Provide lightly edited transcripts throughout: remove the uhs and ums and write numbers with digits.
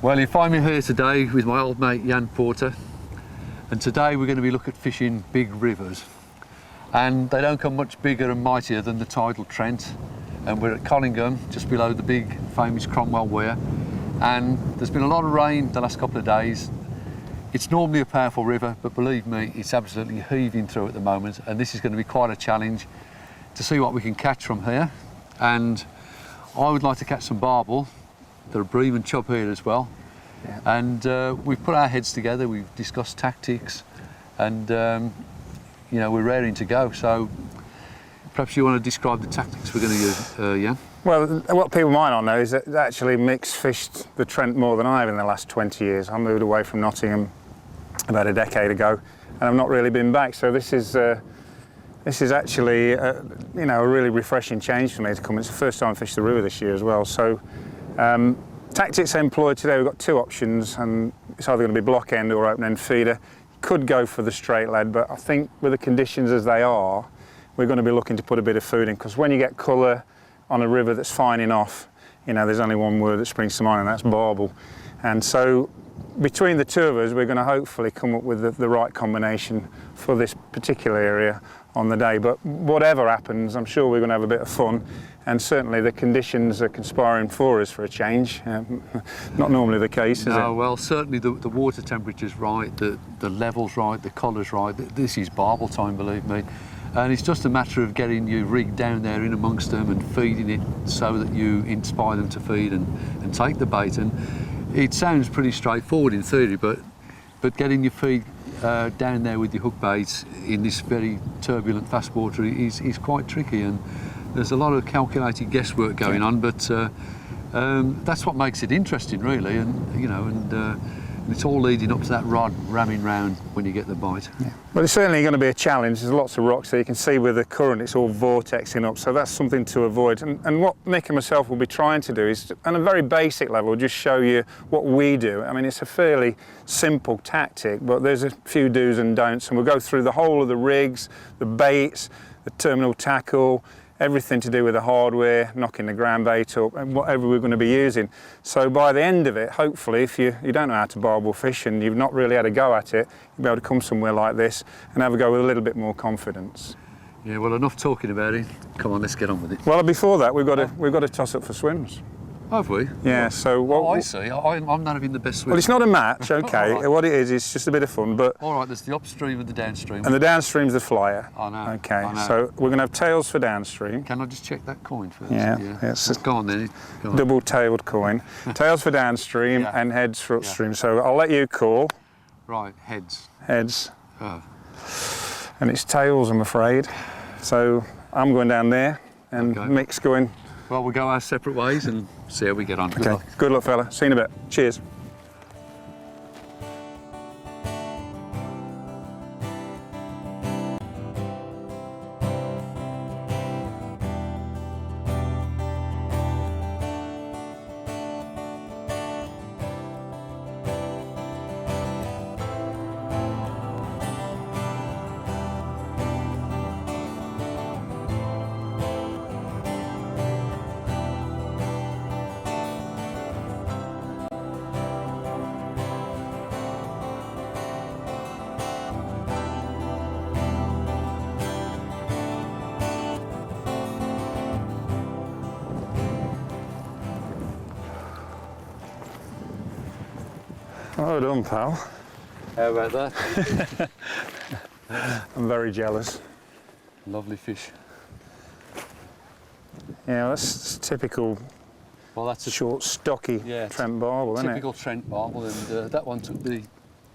Well, you find me here today with my old mate Jan Porter, and today we're going to be looking at fishing big rivers, and they don't come much bigger and mightier than the tidal Trent. And we're at Collingham, just below the big famous Cromwell Weir, and there's been a lot of rain the last couple of days. It's normally a powerful river, but believe me, it's absolutely heaving through at the moment, and this is going to be quite a challenge to see what we can catch from here. And I would like to catch some barbel. There are bream and chub here as well. Yeah. And we've put our heads together, we've discussed tactics, and you know, we're raring to go. So perhaps you want to describe the tactics we're going to use, Jan? Well, what people might not know is that actually Mick's fished the Trent more than I have in the last 20 years. I moved away from Nottingham about a decade ago, and I've not really been back. So this is actually you know, a really refreshing change for me to come. It's the first time I fished the river this year as well. So tactics employed today, we've got two options, and it's either going to be block end or open end feeder. Could go for the straight lead, but I think with the conditions as they are, we're going to be looking to put a bit of food in, because when you get colour on a river that's fining off, you know, there's only one word that springs to mind, and that's barbel. And so between the two of us, we're going to hopefully come up with the right combination for this particular area on the day. But whatever happens, I'm sure we're going to have a bit of fun, and certainly the conditions are conspiring for us for a change. Not normally the case, is it? No, well, certainly the water temperature's right, the level's right, the colour's right. This is barbel time, believe me. And it's just a matter of getting you rigged down there in amongst them and feeding it so that you inspire them to feed and take the bait. And it sounds pretty straightforward in theory, but getting your feed down there with your hook baits in this very turbulent, fast water is quite tricky. And there's a lot of calculated guesswork going on, but that's what makes it interesting, really. And you know, and it's all leading up to that rod ramming round when you get the bite. Yeah. Well, it's certainly going to be a challenge. There's lots of rocks there. You can see with the current, it's all vortexing up, so that's something to avoid. And what Mick and myself will be trying to do is, on a very basic level, just show you what we do. I mean, it's a fairly simple tactic, but there's a few do's and don'ts, and we'll go through the whole of the rigs, the baits, the terminal tackle, everything to do with the hardware, knocking the ground bait up, and whatever we're going to be using. So by the end of it, hopefully, if you don't know how to barbel fish and you've not really had a go at it, you'll be able to come somewhere like this and have a go with a little bit more confidence. Yeah, well, enough talking about it. Come on, let's get on with it. Well, before that, we've got to toss up for swims. Have we? Yeah, so what... Oh, I see. I'm not having the best swim. Well, it's not a match, okay. Right. What it is, it's just a bit of fun, but... All right, there's the upstream and the downstream. And the downstream's the flyer. I know. Okay, I know. so we're going to have tails for downstream. Can I just check that coin first? Yeah. It's go on then. Go on. Double-tailed coin. Tails for downstream, yeah, and heads for upstream. Yeah. So I'll let you call. Right, heads. Heads. Oh. And it's tails, I'm afraid. So I'm going down there, and okay, Mick's going... Well, we'll go our separate ways and see how we get on. Good luck. Good luck, fella. See you in a bit. Cheers. Well done, pal. How about that? I'm very jealous. Lovely fish. Yeah, that's typical. Well, that's a short, stocky Trent barbel, isn't it? Typical Trent barbel, and that one took the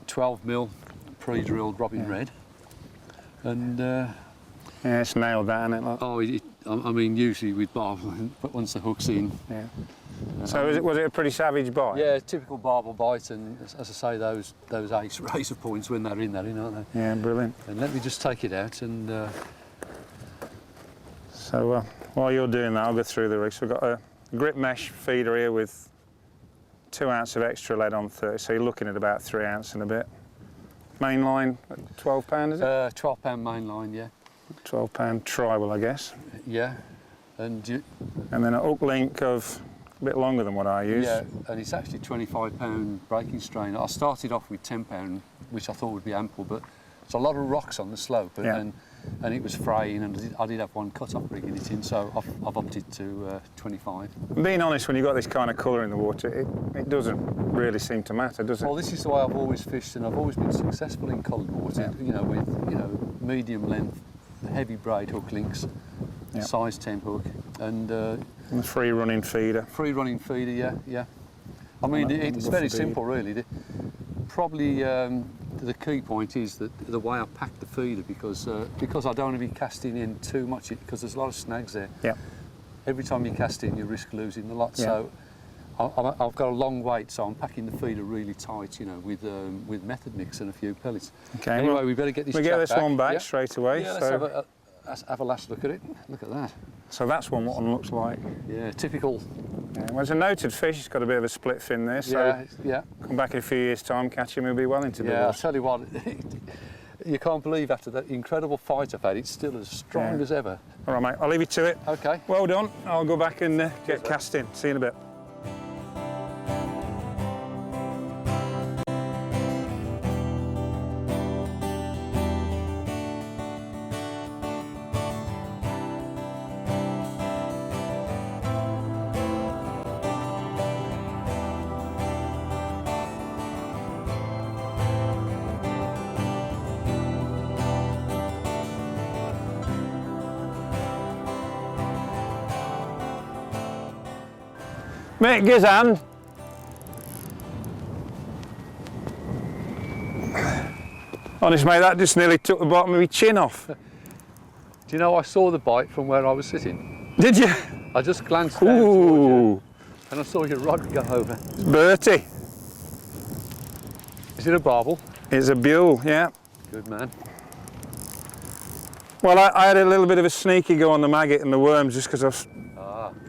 12mm pre-drilled Robin Red, and yeah, it's nailed that, isn't it? Oh, I mean, usually with barbel, but once the hook's in. Yeah. So was it a pretty savage bite? Yeah, typical barbel bite, and as I say, those ace razor points when they're in, aren't they? Yeah, brilliant. And let me just take it out and. So while you're doing that, I'll go through the rig. So we've got a grip mesh feeder here with 2 ounces of extra lead on 30, so you're looking at about 3 ounces and a bit. Main line, £12, is it? £12 main line, yeah. £12 tribal, I guess. Yeah, and then a hook link of a bit longer than what I use. Yeah, and it's actually £25 breaking strain. I started off with £10, which I thought would be ample, but it's a lot of rocks on the slope, and it was fraying, and I did have one cut-off rigging it in, so I've opted to 25. Being honest, when you've got this kind of colour in the water, it doesn't really seem to matter, does it? Well, this is the way I've always fished, and I've always been successful in coloured water. Yeah. You know, with medium length, heavy braid hook links, size 10 hook, and a free running feeder. Free running feeder, yeah. I mean, it's very simple, really. Probably the key point is that the way I pack the feeder, because I don't want to be casting in too much, because there's a lot of snags there. Yeah. Every time you cast in, you risk losing the lot. Yeah. So I've got a long weight, so I'm packing the feeder really tight, you know, with method mix and a few pellets. Okay. Anyway, well, we better get this. We get this back. one back straight away. Yeah, so let's have a last look at it. Look at that. So that's what one looks like. Yeah, typical. Yeah, well, it's a noted fish. It's got a bit of a split fin there. So yeah. Come back in a few years' time, catch him, he'll be well into Yeah, I'll doubles. tell you what. You can't believe after that incredible fight I've had, it's still as strong as ever. All right, mate. I'll leave you to it. Okay. Well done. I'll go back and get casting. See you in a bit. Mick, give us a hand. Honest mate, that just nearly took the bottom of my chin off. Do you know, I saw the bite from where I was sitting. Did you? I just glanced down towards Ooh, you, and I saw your rod go over. it's Bertie. Is it a barbel? It's a buell, yeah. Good man. Well, I had a little bit of a sneaky go on the maggot and the worms just because I was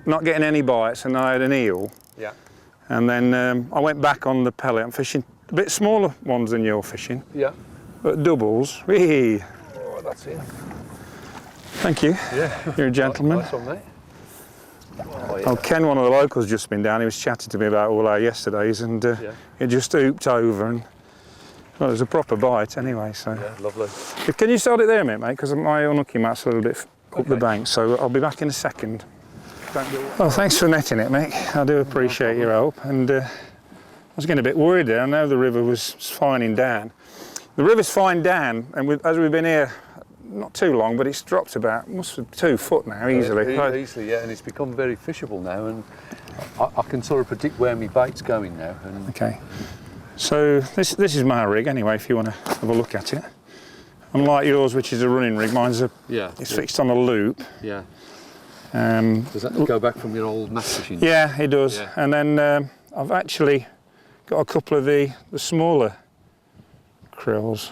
not getting any bites, and I had an eel. Yeah. And then I went back on the pellet. I'm fishing a bit smaller ones than you're fishing, Yeah. but doubles. Whee! Oh, that's it. Thank you. Yeah. You're a gentleman. Nice one, mate. Oh, yeah. Oh, Ken, one of the locals, just been down. He was chatting to me about all our yesterdays, and he just ooped over, and well, it was a proper bite anyway. So, Yeah, lovely. can you start it there, mate? Because my unlucky mat's a little bit up the bank, so I'll be back in a second. Well, thanks for netting it, Mick. I do appreciate your help. And I was getting a bit worried there. I know the river was fining down. The river's fine down, and as we've been here not too long, but it's dropped about, must be 2 foot now, easily. Easily, yeah, and it's become very fishable now, and I can sort of predict where my bait's going now. And Okay. So this is my rig anyway, if you want to have a look at it. Unlike yours, which is a running rig, mine's it's fixed on a loop. Yeah. Does that go back from your old mat fishing? Yeah, it does. Yeah. And then I've actually got a couple of the smaller krills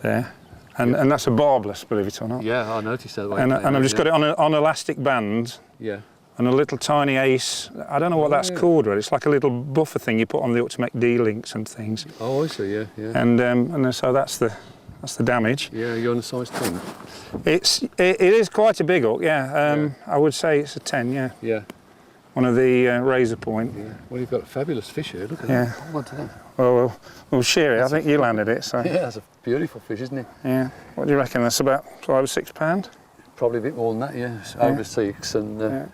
there. And that's a barbless, believe it or not. Yeah, I noticed that. And I've just got it on elastic bands. Yeah. And a little tiny ace. I don't know what that's called, really. It's like a little buffer thing you put on the hook to make D-links and things. Oh, I see. Yeah, yeah. And so that's the damage. Yeah, you're on a size 10. It is quite a big hook, yeah. I would say it's a 10, yeah. Yeah. One of the razor point. Yeah. Well, you've got a fabulous fish here. Look at Yeah. that. Hold on to that. Well, we'll share it. I think you landed it, so. Yeah, that's a beautiful fish, isn't it? Yeah. What do you reckon? That's about 5 or 6 pounds? Probably a bit more than that, yeah. It's over 6, and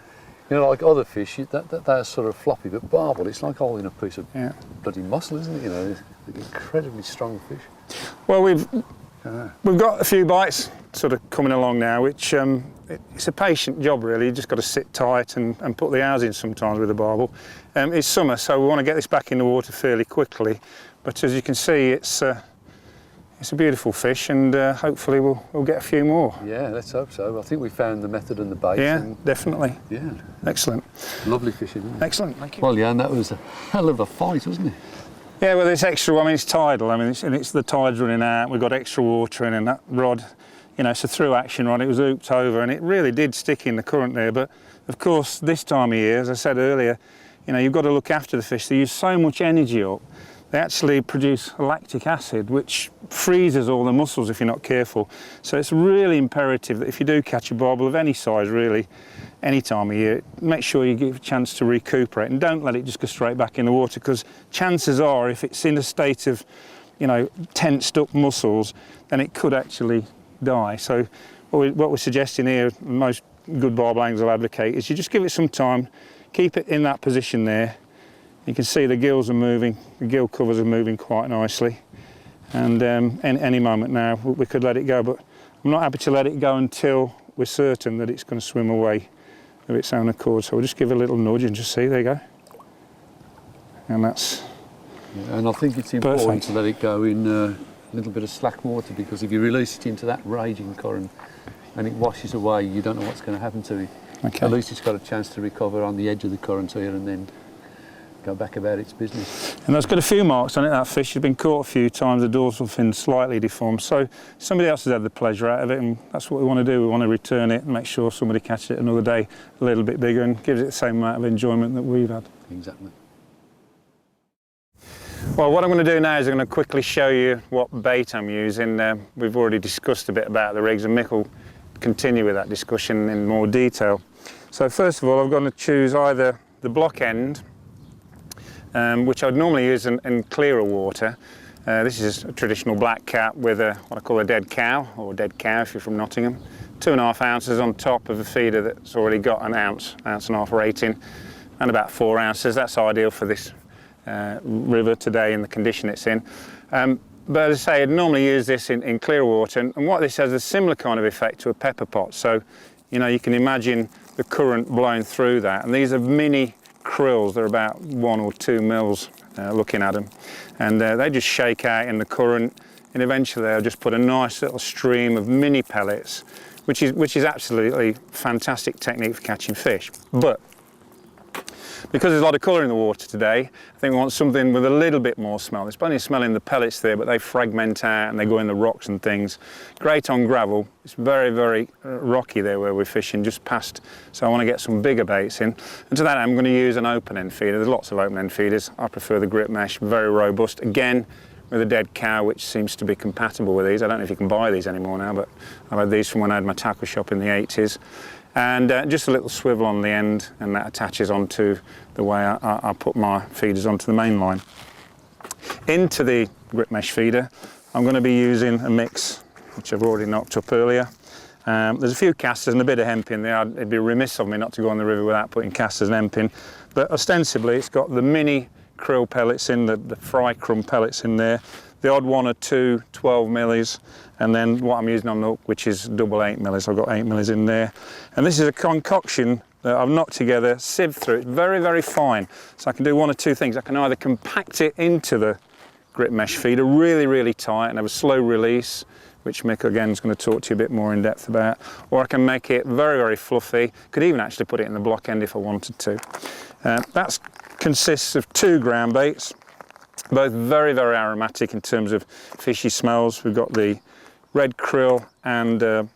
you know, like other fish, that's sort of floppy, but barbel, it's like holding a piece of bloody muscle, isn't it? You know, it's an incredibly strong fish. Well, we've got a few bites sort of coming along now, which it's a patient job really. You just got to sit tight and put the hours in sometimes with the barbel. It's summer, so we want to get this back in the water fairly quickly. But as you can see, it's a beautiful fish, and hopefully we'll get a few more. Yeah, let's hope so. I think we found the method and the bait. Yeah, definitely. Yeah. Excellent. Lovely fishing, isn't it? Excellent. Thank you. Well, yeah, and that was a hell of a fight, wasn't it? Yeah, well, it's extra. I mean, it's tidal. I mean, it's the tide's running out. We've got extra water in, and that rod, you know, it's a through action rod. It was hooped over, and it really did stick in the current there. But of course, this time of year, as I said earlier, you know, you've got to look after the fish. They use so much energy up they actually produce lactic acid, which freezes all the muscles if you're not careful. So it's really imperative that if you do catch a barbel of any size, really, any time of year, make sure you give it a chance to recuperate and don't let it just go straight back in the water, because chances are, if it's in a state of, you know, tensed up muscles, then it could actually die. So what we're suggesting here, most good barbel anglers will advocate, is you just give it some time, keep it in that position there. You can see the gills are moving, the gill covers are moving quite nicely, and any moment now we could let it go, but I'm not happy to let it go until we're certain that it's going to swim away of its own accord. So we'll just give it a little nudge and just see, there you go. And that's and I think it's important to let it go in a little bit of slack water, because if you release it into that raging current and it washes away, you don't know what's going to happen to it. Okay. At least it's got a chance to recover on the edge of the current here and then go back about its business. And that's got a few marks on it, that fish. It's been caught a few times, the dorsal fin slightly deformed. So somebody else has had the pleasure out of it, and that's what we want to do. We want to return it and make sure somebody catches it another day a little bit bigger and gives it the same amount of enjoyment that we've had. Exactly. Well, what I'm going to do now is I'm going to quickly show you what bait I'm using. We've already discussed a bit about the rigs, and Mick will continue with that discussion in more detail. So first of all, I'm going to choose either the block end, which I'd normally use in clearer water. This is a traditional black cap with what I call a dead cow, or dead cow if you're from Nottingham. 2.5 ounces on top of a feeder that's already got an ounce and a half rating, and about 4 ounces. That's ideal for this river today in the condition it's in. But as I say, I'd normally use this in clear water, and what this has is a similar kind of effect to a pepper pot. So, you know, you can imagine the current blowing through that, and these are mini krills. They're about 1 or 2 mils looking at them, and they just shake out in the current, and eventually they'll just put a nice little stream of mini pellets, which is absolutely fantastic technique for catching fish. But because there's a lot of colour in the water today, I think we want something with a little bit more smell. There's plenty of smell in the pellets there, but they fragment out and they go in the rocks and things. Great on gravel. It's very, very rocky there where we're fishing, just past. So I want to get some bigger baits in. And to that I'm going to use an open end feeder. There's lots of open end feeders. I prefer the grip mesh, very robust. Again, with a dead cow, which seems to be compatible with these. I don't know if you can buy these anymore now, but I've had these from when I had my tackle shop in the 80s. And just a little swivel on the end, and that attaches onto the way I put my feeders onto the main line. Into the grip mesh feeder, I'm going to be using a mix, which I've already knocked up earlier. There's a few casters and a bit of hemp in there. It'd be remiss of me not to go on the river without putting casters and hemp in. But ostensibly, it's got the mini krill pellets in, the fry crumb pellets in there, the odd 1 or 2 12 millis, and then what I'm using on the hook, which is double 8 millis. I've got 8 millis in there. And this is a concoction that I've knocked together, sieved through. It's very, very fine. So I can do 1 or 2 things. I can either compact it into the grip mesh feeder really, really tight and have a slow release, which Mick again is going to talk to you a bit more in depth about, or I can make it very, very fluffy. Could even actually put it in the block end if I wanted to. That consists of 2 ground baits, both very, very aromatic in terms of fishy smells. We've got the red krill and, well,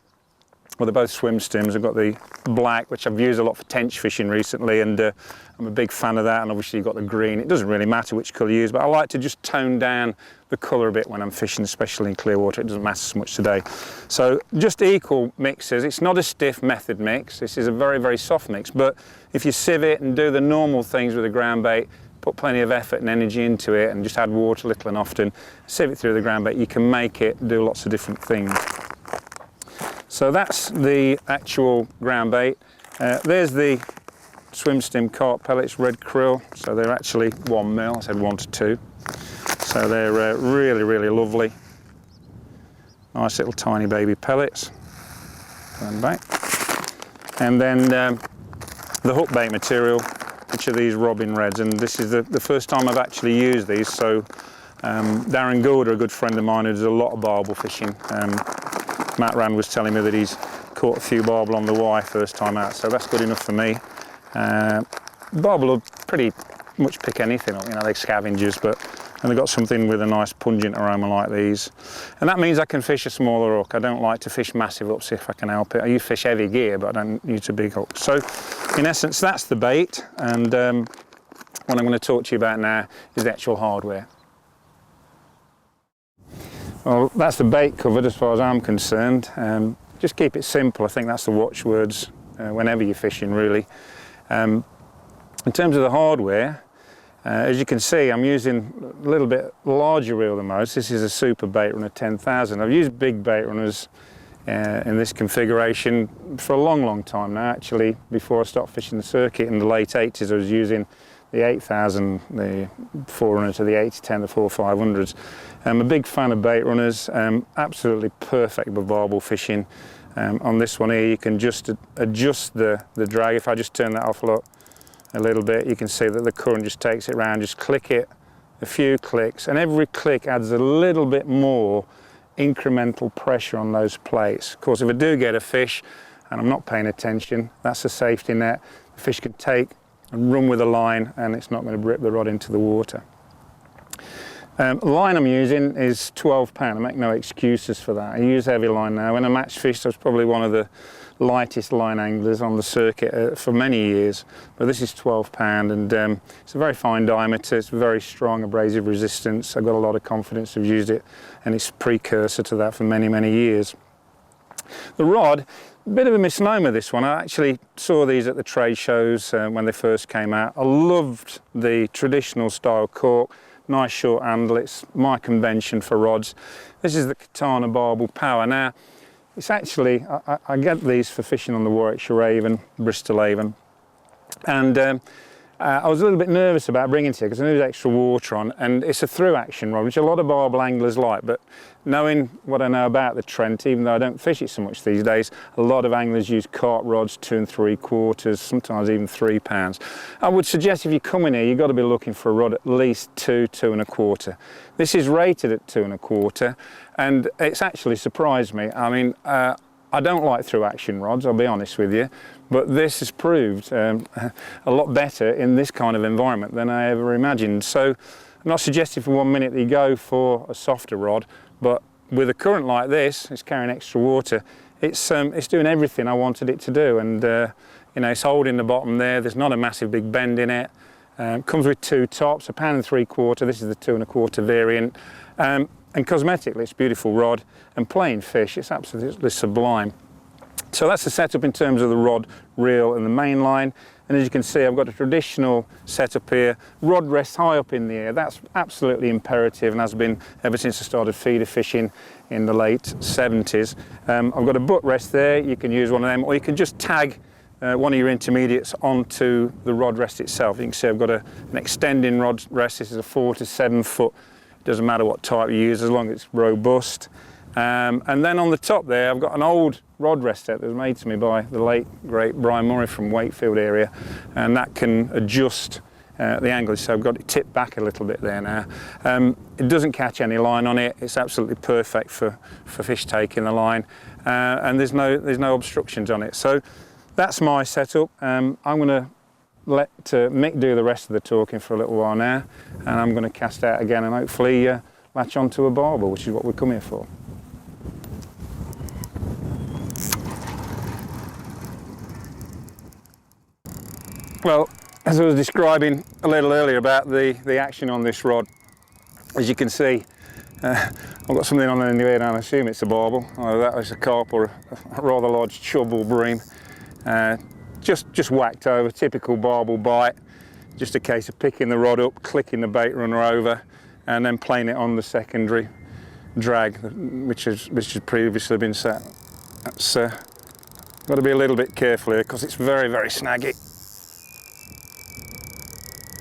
they're both swim stims. I've got the black, which I've used a lot for tench fishing recently, and I'm a big fan of that, and obviously you've got the green. It doesn't really matter which colour you use, but I like to just tone down the colour a bit when I'm fishing, especially in clear water. It doesn't matter so much today. So just equal mixes. It's not a stiff method mix. This is a very, very soft mix, but if you sieve it and do the normal things with a ground bait, put plenty of effort and energy into it and just add water little and often, sieve it through the ground bait, you can make it do lots of different things. So that's the actual ground bait. There's the swim stim carp pellets, red krill. So they're actually 1 mil, I said 1 to 2. So they're really, really lovely. Nice little tiny baby pellets. Going back. And then the hook bait material, which are these robin reds, and this is the first time I've actually used these. So Darren Goulder, a good friend of mine who does a lot of barbel fishing, Matt Rand was telling me that he's caught a few barbel on the Y first time out, so that's good enough for me. Barbel will pretty much pick anything up, you know, they're scavengers, and they've got something with a nice pungent aroma like these. And that means I can fish a smaller hook. I don't like to fish massive hooks if I can help it. I use fish heavy gear, but I don't use a big hook. So in essence, that's the bait, and what I'm going to talk to you about now is the actual hardware. Well, that's the bait covered as far as I'm concerned. Just keep it simple. I think that's the watchwords whenever you're fishing, really. In terms of the hardware, as you can see, I'm using a little bit larger reel than most. This is a super bait runner 10,000. I've used big bait runners in this configuration for a long time now. Actually, before I started fishing the circuit in the late 80s, I was using the 8,000, the 400 to the 810, the 4500s. I'm a big fan of bait runners, absolutely perfect for barbel fishing. On this one here, you can just adjust the drag. If I just turn that off a little bit, you can see that the current just takes it round. Just click it, a few clicks, and every click adds a little bit more incremental pressure on those plates. Of course, if I do get a fish and I'm not paying attention, that's a safety net. The fish can take and run with the line, and it's not going to rip the rod into the water. The line I'm using is 12 pound. I make no excuses for that. I use heavy line now. When I match fished, I was probably one of the lightest line anglers on the circuit for many years, but this is 12 pound, and it's a very fine diameter. It's very strong abrasive resistance. I've got a lot of confidence. I've used it, and it's precursor to that for many years. The rod, a bit of a misnomer, this one. I actually saw these at the trade shows when they first came out. I loved the traditional style cork, nice short handle. It's my convention for rods. This is the Katana Barbel Power. Now, it's actually, I get these for fishing on the Warwickshire Avon, Bristol Avon, and I was a little bit nervous about bringing it here because I knew there's extra water on, and it's a through action rod, which a lot of barbel anglers like, but knowing what I know about the Trent, even though I don't fish it so much these days, a lot of anglers use carp rods, 2 3/4, sometimes even 3 pounds. I would suggest if you come in here, you've got to be looking for a rod at least 2 1/4. This is rated at 2 1/4, and it's actually surprised me. I mean, I don't like through action rods, I'll be honest with you, but this has proved a lot better in this kind of environment than I ever imagined. So I'm not suggesting for 1 minute that you go for a softer rod, but with a current like this, it's carrying extra water, it's doing everything I wanted it to do, and you know, it's holding the bottom there. There's not a massive big bend in it. Comes with 2 tops, 1 3/4. This is the 2 1/4 variant. And cosmetically, it's a beautiful rod, and playing fish, it's absolutely sublime. So that's the setup in terms of the rod, reel, and the main line. And as you can see, I've got a traditional setup here. Rod rests high up in the air. That's absolutely imperative, and has been ever since I started feeder fishing in the late 70s. I've got a butt rest there. You can use one of them, or you can just tag one of your intermediates onto the rod rest itself. You can see I've got an extending rod rest. This is a 4 to 7 foot. Doesn't matter what type you use, as long as it's robust. And then on the top there, I've got an old rod rest set that was made to me by the late, great Brian Murray from Wakefield area, and that can adjust the angle, so I've got it tipped back a little bit there now. It doesn't catch any line on it. It's absolutely perfect for fish taking the line, and there's no obstructions on it. So that's my setup. I'm going to let Mick do the rest of the talking for a little while now, and I'm going to cast out again and hopefully latch onto a barbel, which is what we come here for. Well, as I was describing a little earlier about the action on this rod, as you can see, I've got something on in the air, and I assume it's a barbel. Either that is a carp or a rather large chub or bream. Just whacked over, typical barbel bite. Just a case of picking the rod up, clicking the bait runner over, and then playing it on the secondary drag, which has previously been set. That's got to be a little bit careful here because it's very snaggy.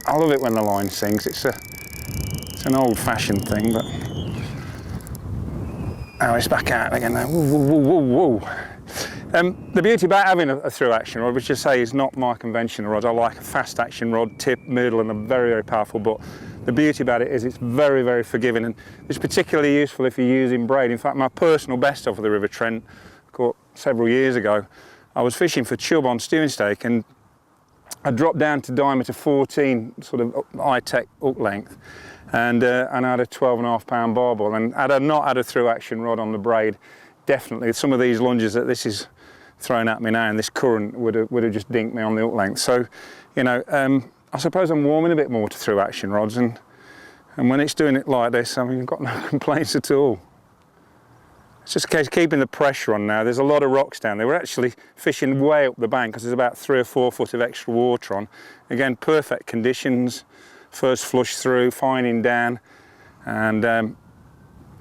I love it when the line sinks. It's an old-fashioned thing, but oh, it's back out again now. Whoa. The beauty about having a through action rod, which I say is not my conventional rod. I like a fast action rod, tip, middle, and a very powerful butt. The beauty about it is it's very forgiving, and it's particularly useful if you're using braid. In fact, my personal best off of the River Trent, caught several years ago, I was fishing for chub on stewing stake, and I dropped down to diameter 14, sort of high-tech hook length, and I had a 12.5 pound barbel, and had I not had a through action rod on the braid, definitely some of these lunges that this is throwing at me now, and this current would have just dinked me on the hook length. So, you know, I suppose I'm warming a bit more to through action rods, and when it's doing it like this, I mean, I've got no complaints at all. It's just a case of keeping the pressure on now. There's a lot of rocks down there. We're actually fishing way up the bank because there's about 3 or 4 foot of extra water on. Again, perfect conditions. First flush through, fining down, and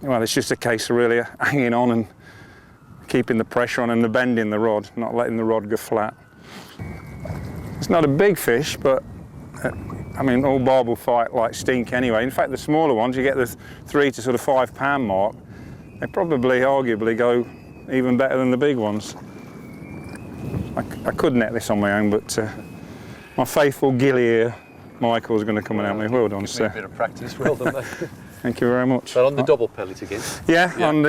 well, it's just a case of really hanging on and keeping the pressure on and the bend in the rod, not letting the rod go flat. It's not a big fish, but I mean, all barbel fight like stink anyway. In fact, the smaller ones, you get the 3 to sort of 5 pound mark, they probably arguably go even better than the big ones. I could net this on my own, but my faithful gilly here, Michael's going to come and help me. Well done, sir. A bit of practice, well done, mate. Thank you very much. So on the double pellet again? Yeah, yeah. On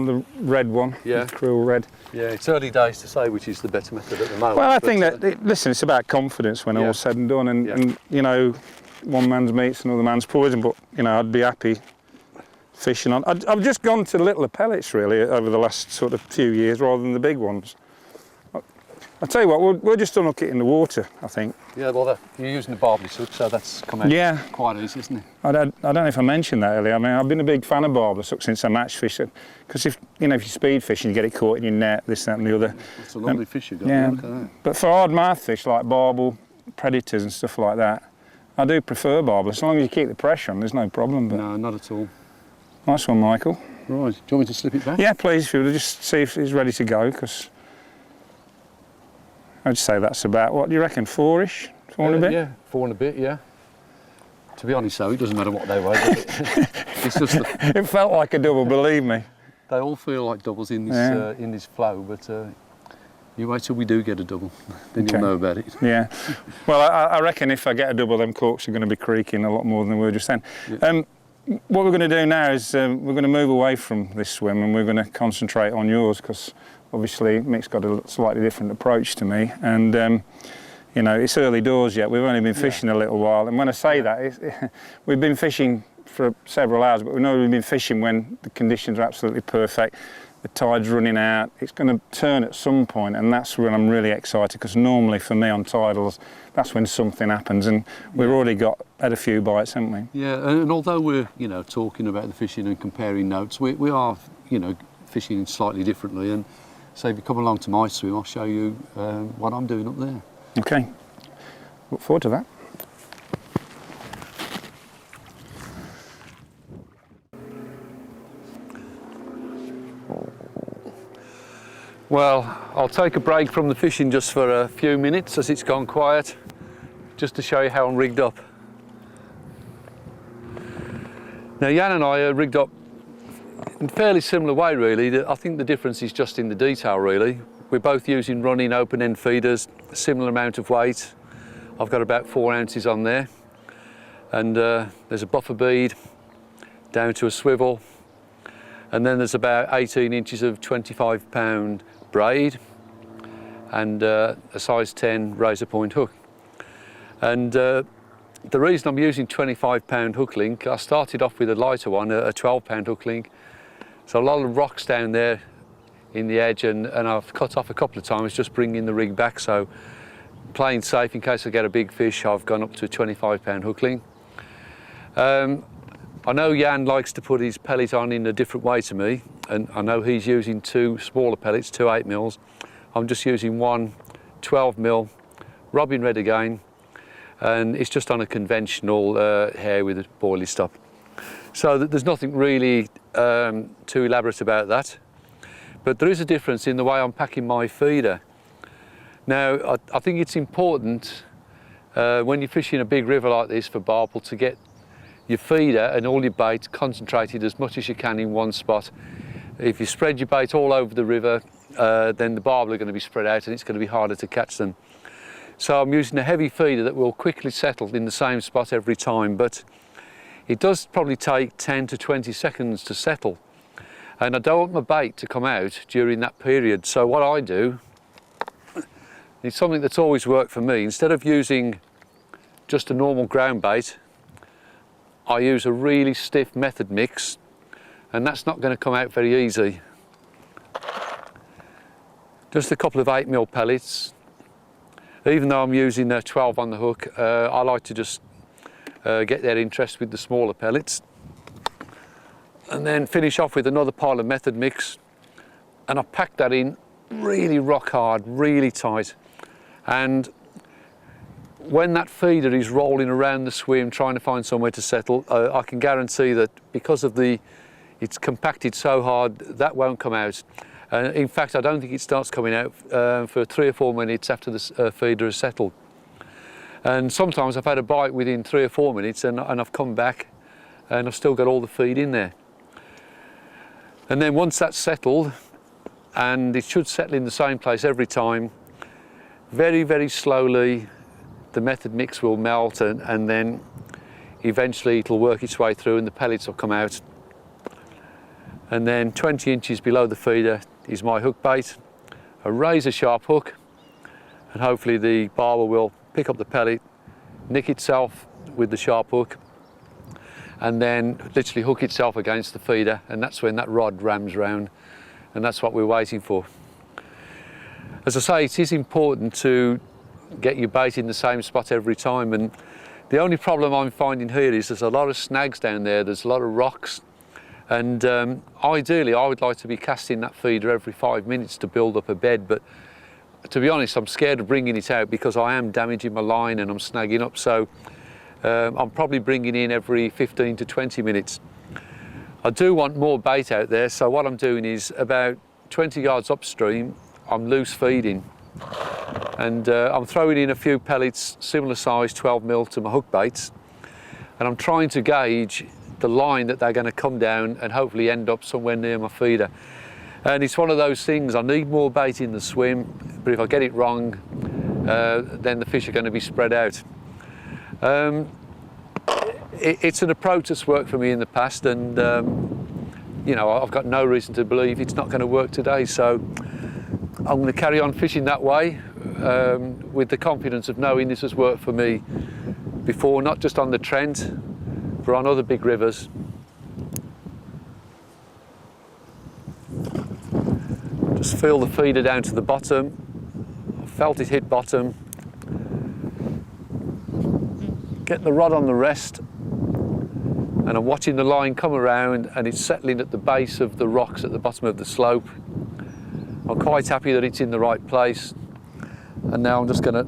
the red one, yeah. The cruel red. Yeah, it's early days to say which is the better method at the moment. Well, I think that, listen, it's about confidence when all's said and done, and you know, one man's meat's another man's poison, but you know, I'd be happy fishing on. I've just gone to littler pellets really over the last sort of few years rather than the big ones. I'll tell you what, we'll just unhook it in the water, I think. Yeah, well, you're using the barbel hook, so that's come out quite easy, isn't it? I don't know if I mentioned that earlier. I mean, I've been a big fan of barbel hook since I match fish, because if you speed fishing, you get it caught in your net, this, that, and the other. It's a lovely fish you've got. Yeah, look at that. But for hard mouth fish like barbel, predators and stuff like that, I do prefer barbel. As long as you keep the pressure on, there's no problem. But no, not at all. Nice one, Michael. Right, do you want me to slip it back? Yeah, please. If you would just see if he's ready to go, because I'd say that's about, what do you reckon, 4-ish? 4 and a bit? Yeah, 4 and a bit, yeah. To be honest though, it doesn't matter what they weigh, does it? It's just it felt like a double, believe me. They all feel like doubles in this in this flow, but you wait till we do get a double, then you'll know about it. Yeah. Well, I reckon if I get a double, them corks are going to be creaking a lot more than they were just then. Yeah. What we're going to do now is we're going to move away from this swim and we're going to concentrate on yours, because obviously Mick's got a slightly different approach to me, and you know, it's early doors yet. We've only been fishing a little while, and when I say that, we've been fishing for several hours, but we know we've been fishing when the conditions are absolutely perfect. The tide's running out. It's going to turn at some point, and that's when I'm really excited, because normally for me on tidals, that's when something happens, and we've already had a few bites, haven't we? Yeah, and although we're talking about the fishing and comparing notes, we are fishing slightly differently. And so if you come along to my swim, I'll show you what I'm doing up there. Okay, look forward to that. Well, I'll take a break from the fishing just for a few minutes as it's gone quiet, just to show you how I'm rigged up. Now, Jan and I are rigged up in a fairly similar way, really. I think the difference is just in the detail, really. We're both using running open-end feeders, a similar amount of weight. I've got about 4 ounces on there. And there's a buffer bead down to a swivel. And then there's about 18 inches of 25-pound braid and a size 10 razor point hook. And the reason I'm using 25-pound hook link, I started off with a lighter one, a 12-pound hook link. So a lot of rocks down there in the edge, and I've cut off a couple of times just bringing the rig back. So playing safe in case I get a big fish, I've gone up to a 25-pound hook link. I know Jan likes to put his pellet on in a different way to me, and I know he's using 2 smaller pellets, 2 8mm. I'm just using 1 12mm, Robin Red again, and it's just on a conventional hair with a boilie stop. So there's nothing really too elaborate about that. But there is a difference in the way I'm packing my feeder. Now, I think it's important when you're fishing a big river like this for barbel to get your feeder and all your bait concentrated as much as you can in one spot. If you spread your bait all over the river, then the barbel are going to be spread out and it's going to be harder to catch them. So I'm using a heavy feeder that will quickly settle in the same spot every time, but it does probably take 10 to 20 seconds to settle. And I don't want my bait to come out during that period. So what I do, it's something that's always worked for me. Instead of using just a normal ground bait, I use a really stiff method mix, and that's not going to come out very easy. Just a couple of 8mm pellets. Even though I'm using 12 on the hook, I like to just get their interest with the smaller pellets. and then finish off with another pile of method mix, and I pack that in really rock hard, really tight. And when that feeder is rolling around the swim trying to find somewhere to settle, I can guarantee that because of it's compacted so hard, that won't come out. In fact, I don't think it starts coming out for 3 or 4 minutes after the feeder has settled. And sometimes I've had a bite within 3 or 4 minutes, and I've come back and I've still got all the feed in there. And then once that's settled, and it should settle in the same place every time, very, very slowly the method mix will melt, and then eventually it'll work its way through and the pellets will come out. And then 20 inches below the feeder is my hook bait, a razor sharp hook, and hopefully the barbel will pick up the pellet, nick itself with the sharp hook, and then literally hook itself against the feeder, and that's when that rod rams round, and that's what we're waiting for. As I say, it is important to get your bait in the same spot every time, and the only problem I'm finding here is there's a lot of snags down there, there's a lot of rocks, and ideally I would like to be casting that feeder every 5 minutes to build up a bed, but to be honest, I'm scared of bringing it out because I am damaging my line and I'm snagging up, so I'm probably bringing in every 15 to 20 minutes. I do want more bait out there, so what I'm doing is about 20 yards upstream, I'm loose feeding, and I'm throwing in a few pellets, similar size, 12 mil to my hook baits, and I'm trying to gauge the line that they're going to come down and hopefully end up somewhere near my feeder. And it's one of those things, I need more bait in the swim, but if I get it wrong, then the fish are going to be spread out. It's an approach that's worked for me in the past, and you know, I've got no reason to believe it's not going to work today, so I'm going to carry on fishing that way with the confidence of knowing this has worked for me before, not just on the Trent, but on other big rivers. Just feel the feeder down to the bottom. I felt it hit bottom. Get the rod on the rest, and I'm watching the line come around, and it's settling at the base of the rocks at the bottom of the slope. I'm quite happy that it's in the right place, and now I'm just going to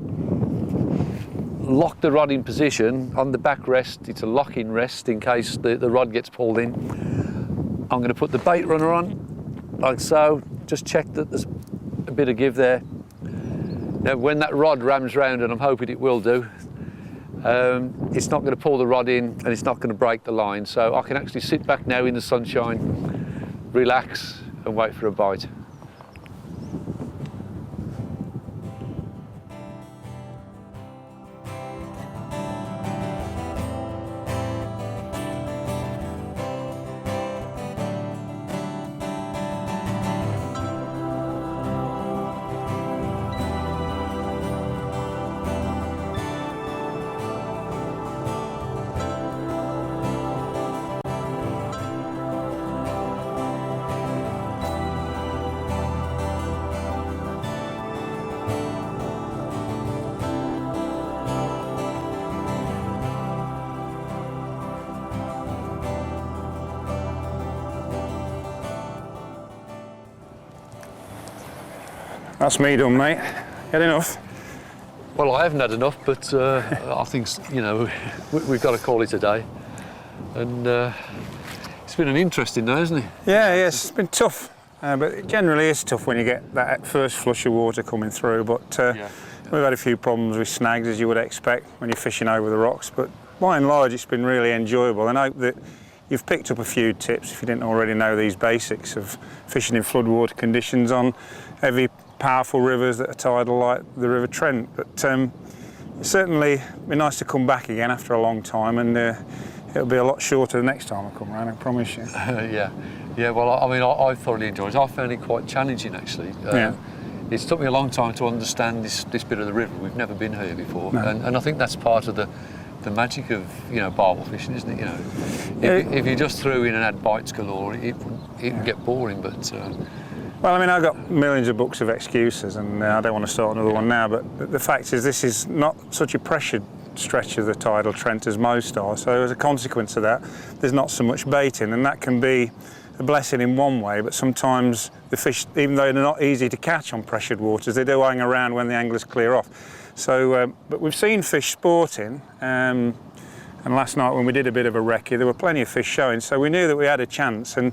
lock the rod in position on the back rest. It's a lock-in rest in case the rod gets pulled in. I'm going to put the bait runner on, like so. Just check that there's a bit of give there. Now when that rod rams round, and I'm hoping it will do, it's not going to pull the rod in and it's not going to break the line, so I can actually sit back now in the sunshine, relax and wait for a bite. That's me done, mate. Had enough? Well, I haven't had enough, but I think, you know, we've got to call it a day. And it's been an interesting day, hasn't it? Yeah, yes, it's been tough. But it generally is tough when you get that first flush of water coming through. But we've had a few problems with snags, as you would expect, when you're fishing over the rocks. But by and large, it's been really enjoyable. And I hope that you've picked up a few tips, if you didn't already know these basics of fishing in floodwater conditions on heavy, powerful rivers that are tidal, like the River Trent. But it's certainly been nice to come back again after a long time, and it'll be a lot shorter the next time I come around, I promise you. Yeah. Well, I mean, I thoroughly enjoyed it. I found it quite challenging, actually. It's took me a long time to understand this bit of the river. We've never been here before, no. and I think that's part of the magic of, you know, barbel fishing, isn't it? You know, if you just threw in and had bites galore, it would get boring. But well, I mean, I've got millions of books of excuses, and I don't want to start another one now, but the fact is this is not such a pressured stretch of the tidal Trent as most are. So as a consequence of that, there's not so much baiting, and that can be a blessing in one way, but sometimes the fish, even though they're not easy to catch on pressured waters, they do hang around when the anglers clear off. So, but we've seen fish sporting, and last night when we did a bit of a recce, there were plenty of fish showing, so we knew that we had a chance, and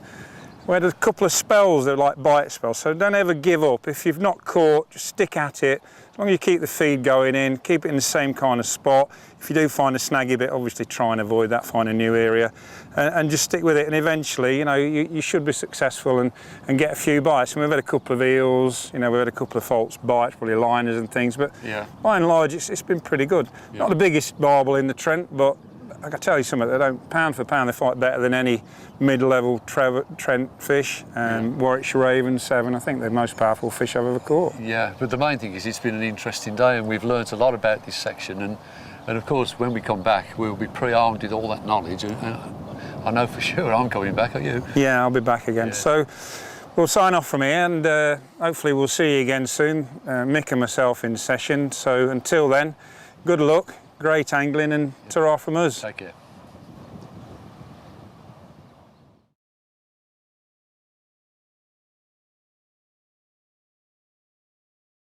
we had a couple of spells that were like bite spells, so don't ever give up. If you've not caught, just stick at it. As long as you keep the feed going in, keep it in the same kind of spot. If you do find a snaggy bit, obviously try and avoid that, find a new area, and just stick with it, and eventually, you know, you should be successful and get a few bites. And we've had a couple of eels, you know, we've had a couple of false bites, probably liners and things, but by and large, it's been pretty good. Not the biggest barbel in the Trent, but I can tell you something, they don't, pound for pound, they fight better than any mid-level Trent fish. Warwickshire Raven, 7, I think they're the most powerful fish I've ever caught. Yeah, but the main thing is it's been an interesting day, and we've learnt a lot about this section, and of course when we come back we'll be pre-armed with all that knowledge, and I know for sure I'm coming back, are you? Yeah, I'll be back again. So we'll sign off from here, and hopefully we'll see you again soon, Mick and myself in session. So until then, good luck, great angling, and ta-ra from us. Take care.